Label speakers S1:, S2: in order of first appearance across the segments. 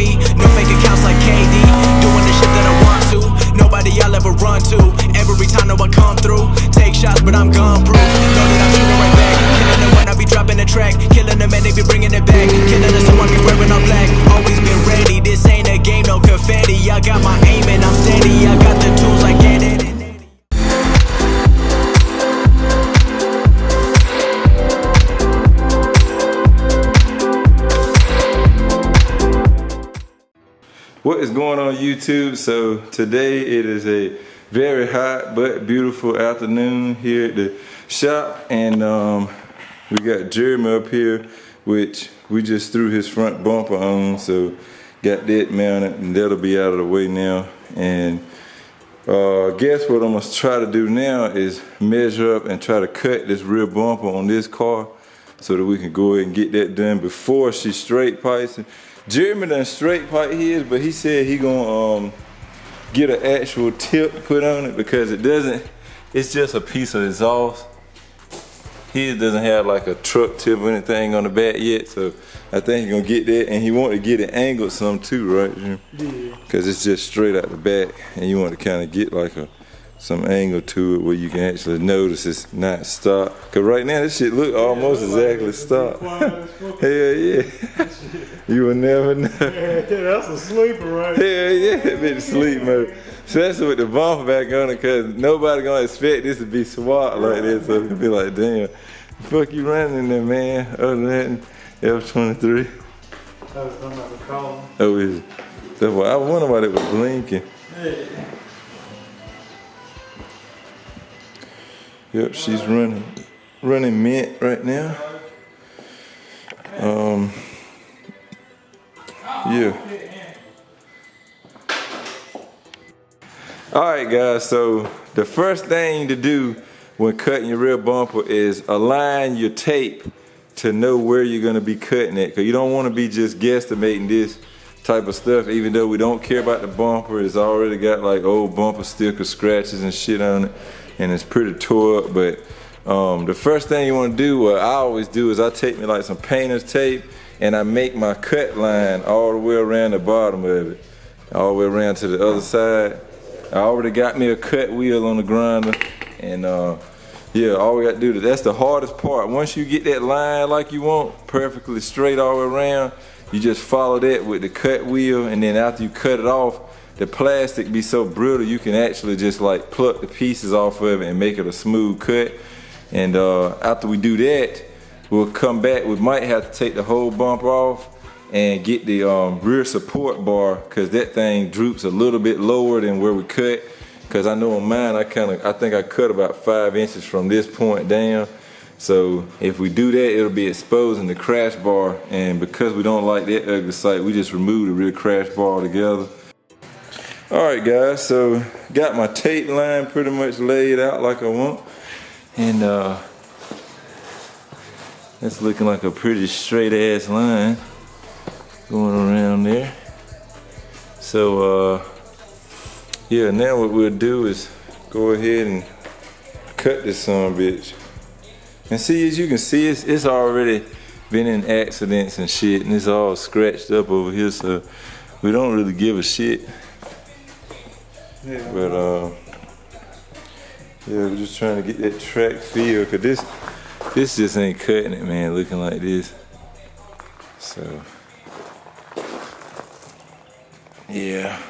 S1: baby. No fake accounts like KD. Doing the shit that I want to. Nobody I'll ever run to. Every time I come through. Take shots, but I'm gun proof. Know that I'm shooting right back. Killing them when I be dropping the track. Killing them and they be bringing it back. Killing them so I be wearing all black. Always been ready. This ain't a game, no confetti. I got my aim and I'm steady. I got the tools like get it.
S2: What is going on YouTube? So today it is a very hot but beautiful afternoon here at the shop, and we got Jeremy up here, which we just threw his front bumper on, so got that mounted and that'll be out of the way now. And guess what I'm gonna try to do now is measure up and try to cut this rear bumper on this car so that we can go ahead and get that done before she straight pipes. Jeremy done straight pipe his, but he said he gonna get an actual tip put on it because it doesn't, it's just a piece of exhaust. His doesn't have like a truck tip or anything on the back yet, so I think he's gonna get that, and he want to get it angled some too, right, Jim? Yeah. Because it's just straight out the back, and you want to kind of get like some angle to it where you can actually notice it's not stopped. Because right now this shit look almost exactly stopped. Hell yeah. You will never know.
S3: Yeah, that's a sleeper, right?
S2: Hell yeah, that bitch sleep mode. Especially with the bumper back on it, because nobody gonna expect this to be swat like this. So it'll be like, damn, the fuck you running in there, man? Other than that, F23.
S3: I was talking about the column.
S2: Oh, is it? That's why I wonder why it was blinking.
S3: Yeah.
S2: Yep, she's running mint right now. Yeah. Alright guys, so the first thing to do when cutting your rear bumper is align your tape to know where you're gonna be cutting it. Cause you don't wanna be just guesstimating this type of stuff, even though we don't care about the bumper. It's already got like old bumper sticker scratches and shit on it, and it's pretty tore up. But the first thing you want to do, what I always do, is I take me like some painter's tape and I make my cut line all the way around the bottom of it, all the way around to the other side. I already got me a cut wheel on the grinder, and yeah, all we got to do, that's the hardest part. Once you get that line like you want, perfectly straight all the way around, you just follow that with the cut wheel, and then after you cut it off, the plastic be so brittle you can actually just like pluck the pieces off of it and make it a smooth cut. And after we do that, we'll come back. We might have to take the whole bumper off and get the rear support bar, because that thing droops a little bit lower than where we cut. Because I know on mine, I think I cut about 5 inches from this point down. So if we do that, it'll be exposing the crash bar, and because we don't like that ugly sight, we just remove the rear crash bar altogether. Alright guys, so got my tape line pretty much laid out like I want, and that's looking like a pretty straight ass line going around there. So yeah, now what we'll do is go ahead and cut this son bitch. And see, as you can see, it's already been in accidents and shit, and it's all scratched up over here, so we don't really give a shit. Yeah. But yeah, we're just trying to get that track feel, cause this just ain't cutting it, man, looking like this. So yeah.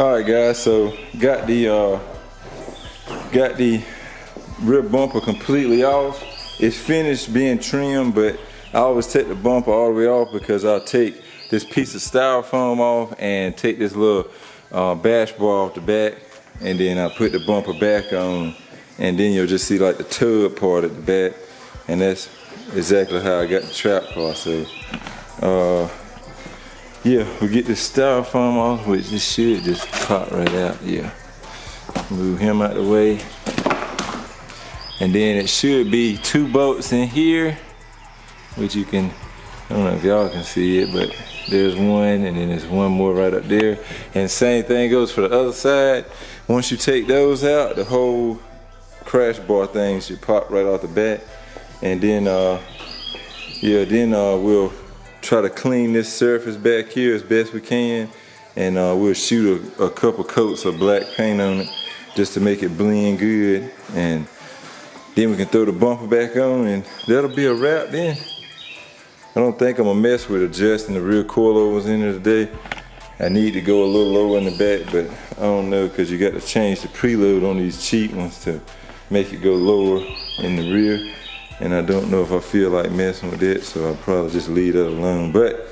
S2: All right, guys. So got the rear bumper completely off. It's finished being trimmed, but I always take the bumper all the way off because I'll take this piece of styrofoam off and take this little bash bar off the back, and then I put the bumper back on, and then you'll just see like the tub part at the back, and that's exactly how I got the trap car. So yeah, we get this styrofoam off, which this should just pop right out. Yeah, move him out the way. And then it should be 2 bolts in here, which you can, I don't know if y'all can see it, but there's one, and then there's one more right up there. And same thing goes for the other side. Once you take those out, the whole crash bar thing should pop right off the back. And then, yeah, then we'll try to clean this surface back here as best we can. And we'll shoot a couple coats of black paint on it just to make it blend good. And then we can throw the bumper back on, and that'll be a wrap then. I don't think I'm gonna mess with adjusting the rear coilovers in here today. I need to go a little lower in the back, but I don't know, because you got to change the preload on these cheap ones to make it go lower in the rear. And I don't know if I feel like messing with it, so I'll probably just leave that alone. But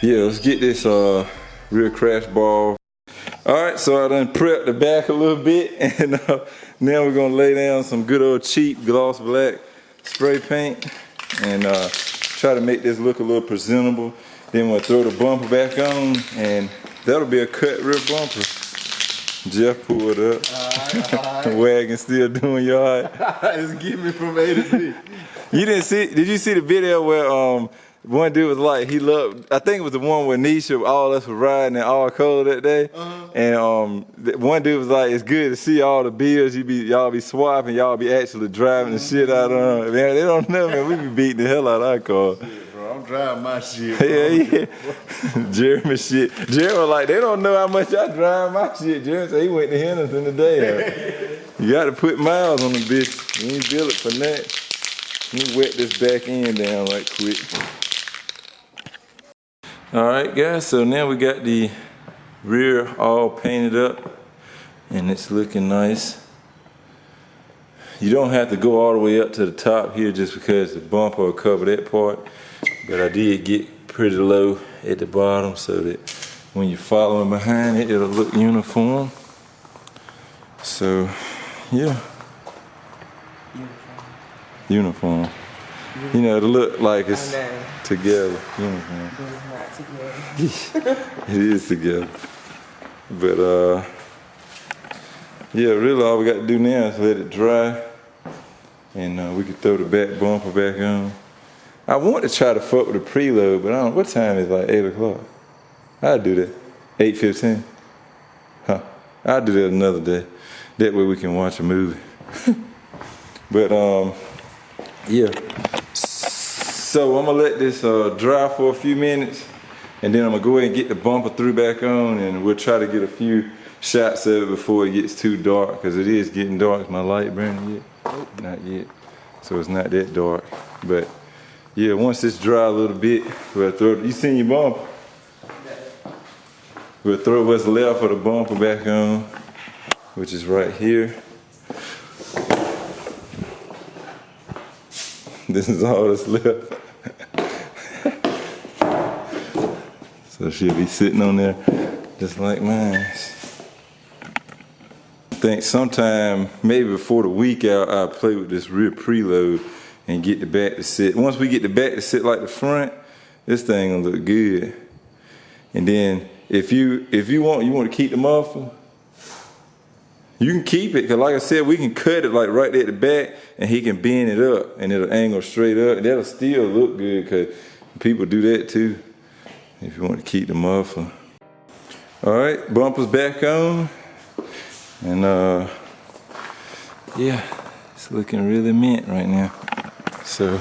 S2: yeah, let's get this rear crash bar. All right, so I done prepped the back a little bit, and now we're gonna lay down some good old cheap gloss black spray paint and try to make this look a little presentable. Then we'll throw the bumper back on, and that'll be a cut rear bumper. Jeff pulled up. All right. Wagon still doing yard.
S4: Just get me from A to Z.
S2: You didn't see? Did you see the video where one dude was like, he loved, I think it was the one where Nisha, all us were riding in all cold that day. And one dude was like, it's good to see all the bills y'all be swapping, y'all be actually driving the shit out of them. Man, they don't know, man, we be beating the hell out of our car.
S4: Shit, bro, I'm driving my shit, bro.
S2: Yeah. Jeremy shit. Jeremy was like, they don't know how much I drive my shit. Jeremy said he went to Henderson today. You gotta put miles on the bitch. You ain't bill it for that. Let me wet this back end down right quick. All right, guys, so now we got the rear all painted up, and it's looking nice. You don't have to go all the way up to the top here just because the bumper will cover that part, but I did get pretty low at the bottom so that when you're following behind it, it'll look uniform. So, yeah. Uniform. You know, it'll look like it's together. Uniform. It's not together. It is together. But yeah, really all we got to do now is let it dry, and we can throw the back bumper back on. I want to try to fuck with the preload, but I don't know, what time is it, like 8 o'clock? I'll do that. 8:15? Huh. I'll do that another day. That way we can watch a movie. But yeah. So I'm gonna let this dry for a few minutes, and then I'm gonna go ahead and get the bumper through back on, and we'll try to get a few shots of it before it gets too dark, because it is getting dark. Is my light burning yet? Nope, not yet. So it's not that dark. But yeah, once it's dry a little bit, we'll throw it. You seen your bumper? We'll throw what's left of the bumper back on, which is right here. This is all that's left. So she'll be sitting on there just like mine. I think sometime, maybe before the week out, I'll play with this rear preload and get the back to sit. Once we get the back to sit like the front, this thing gonna look good. And then if you want to keep the muffler, you can keep it, because like I said, we can cut it like right there at the back, and he can bend it up, and it'll angle straight up, and that'll still look good, because people do that too, if you want to keep the muffler. All right, bumper's back on, and yeah, it's looking really mint right now. So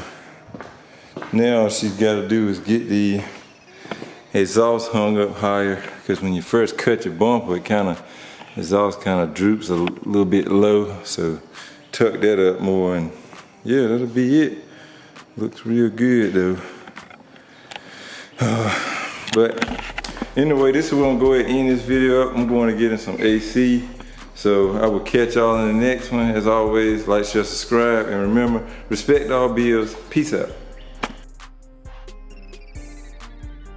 S2: now all she's got to do is get the exhaust hung up higher, because when you first cut your bumper, exhaust kind of droops a little bit low, so tuck that up more, and yeah, that'll be it. Looks real good though. But Anyway, this is where I'm going to go ahead and end this video up. I'm going to get in some AC. So I will catch y'all in the next one. As always, like, share, subscribe, and remember, respect all bills. Peace out.